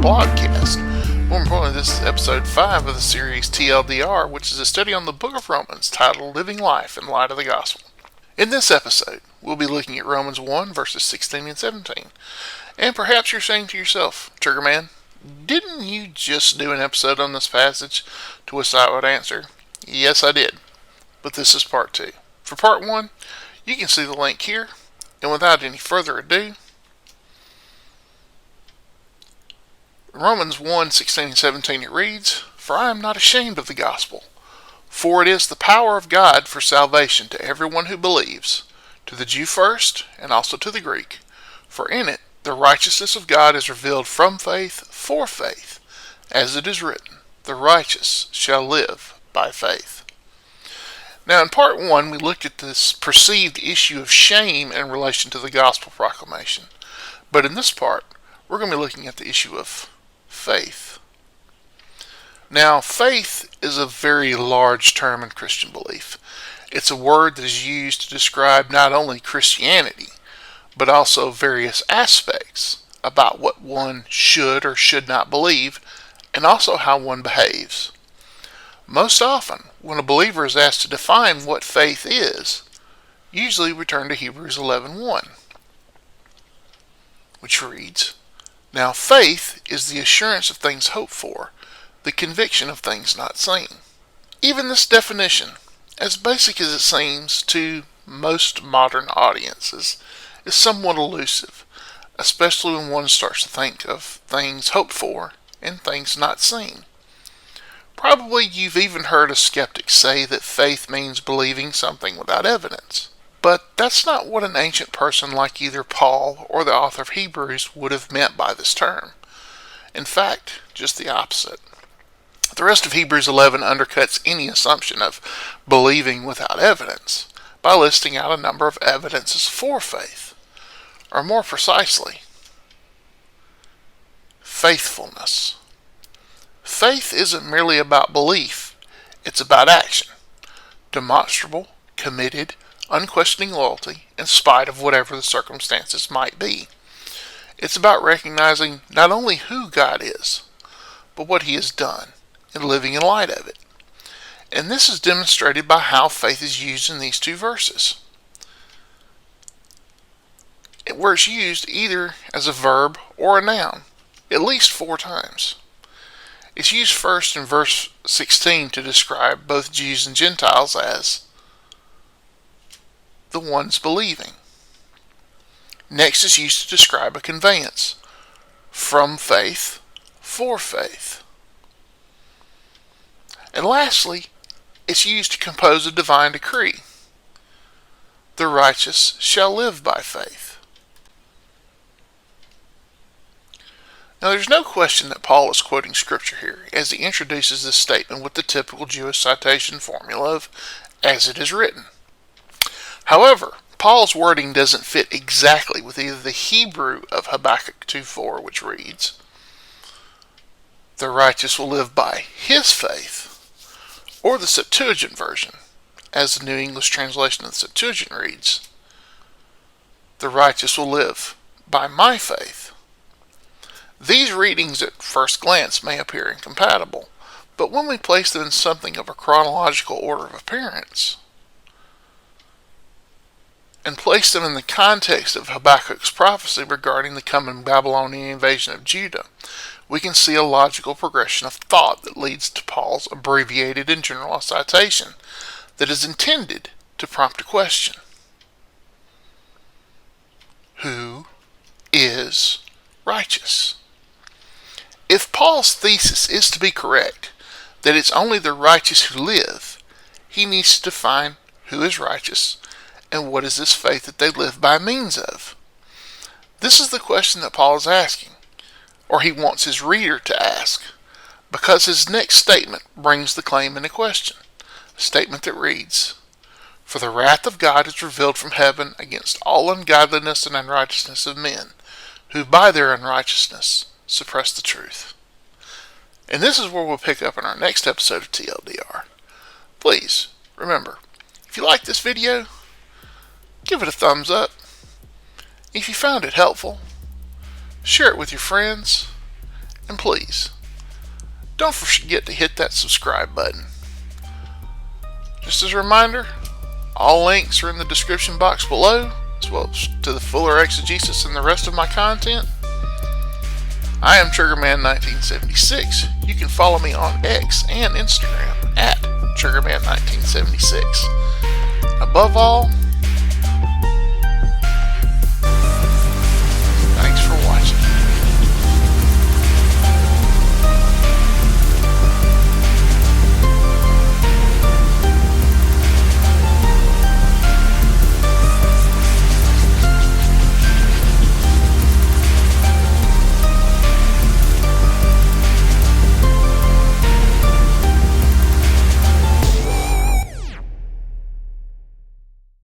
blogcast. More importantly, this is episode 5 of the series TLDR, which is a study on the book of Romans titled Living Life in Light of the Gospel. In this episode, we'll be looking at Romans 1 verses 16 and 17. And perhaps you're saying to yourself, Triggerman, didn't you just do an episode on this passage? To which I would answer, yes I did. But this is part 2. For part 1, you can see the link here. And without any further ado, Romans 1, 16 and 17 it reads, For I am not ashamed of the gospel, for it is the power of God for salvation to everyone who believes, to the Jew first, and also to the Greek. For in it the righteousness of God is revealed from faith for faith, as it is written, The righteous shall live by faith. Now in part 1 we looked at this perceived issue of shame in relation to the gospel proclamation. But in this part, we're going to be looking at the issue of faith. Now, faith is a very large term in Christian belief. It's a word that is used to describe not only Christianity, but also various aspects about what one should or should not believe, and also how one behaves. Most often, when a believer is asked to define what faith is, usually we turn to Hebrews 11:1, which reads, Now faith is the assurance of things hoped for, the conviction of things not seen. Even this definition, as basic as it seems to most modern audiences, is somewhat elusive, especially when one starts to think of things hoped for and things not seen. Probably you've even heard a skeptic say that faith means believing something without evidence. But that's not what an ancient person like either Paul or the author of Hebrews would have meant by this term. In fact, just the opposite. The rest of Hebrews 11 undercuts any assumption of believing without evidence by listing out a number of evidences for faith, or more precisely, faithfulness. Faith isn't merely about belief, it's about action. Demonstrable, committed, unquestioning loyalty in spite of whatever the circumstances might be. It's about recognizing not only who God is, but what He has done, and living in light of it. And this is demonstrated by how faith is used in these two verses, where it's used either as a verb or a noun, at least 4 times. It's used first in verse 16 to describe both Jews and Gentiles as the ones believing. Next is used to describe a conveyance, from faith for faith. And lastly, it's used to compose a divine decree. The righteous shall live by faith. Now there's no question that Paul is quoting scripture here as he introduces this statement with the typical Jewish citation formula of as it is written. However, Paul's wording doesn't fit exactly with either the Hebrew of Habakkuk 2:4, which reads, The righteous will live by his faith, or the Septuagint version, as the New English translation of the Septuagint reads, The righteous will live by my faith. These readings at first glance may appear incompatible, but when we place them in something of a chronological order of appearance, and place them in the context of Habakkuk's prophecy regarding the coming Babylonian invasion of Judah, we can see a logical progression of thought that leads to Paul's abbreviated and generalized citation that is intended to prompt a question. Who is righteous? If Paul's thesis is to be correct, that it's only the righteous who live, he needs to define who is righteous and what is this faith that they live by means of. This is the question that Paul is asking, or he wants his reader to ask, because his next statement brings the claim into question. A statement that reads, For the wrath of God is revealed from heaven against all ungodliness and unrighteousness of men, who by their unrighteousness suppress the truth. And this is where we'll pick up in our next episode of TLDR. Please, remember, if you like this video, give it a thumbs up. If you found it helpful, share it with your friends, And please, don't forget to hit that subscribe button. Just as a reminder, all links are in the description box below, as well as to the fuller exegesis and the rest of my content. I am Triggerman1976. You can follow me on X and Instagram at Triggerman1976. Above all,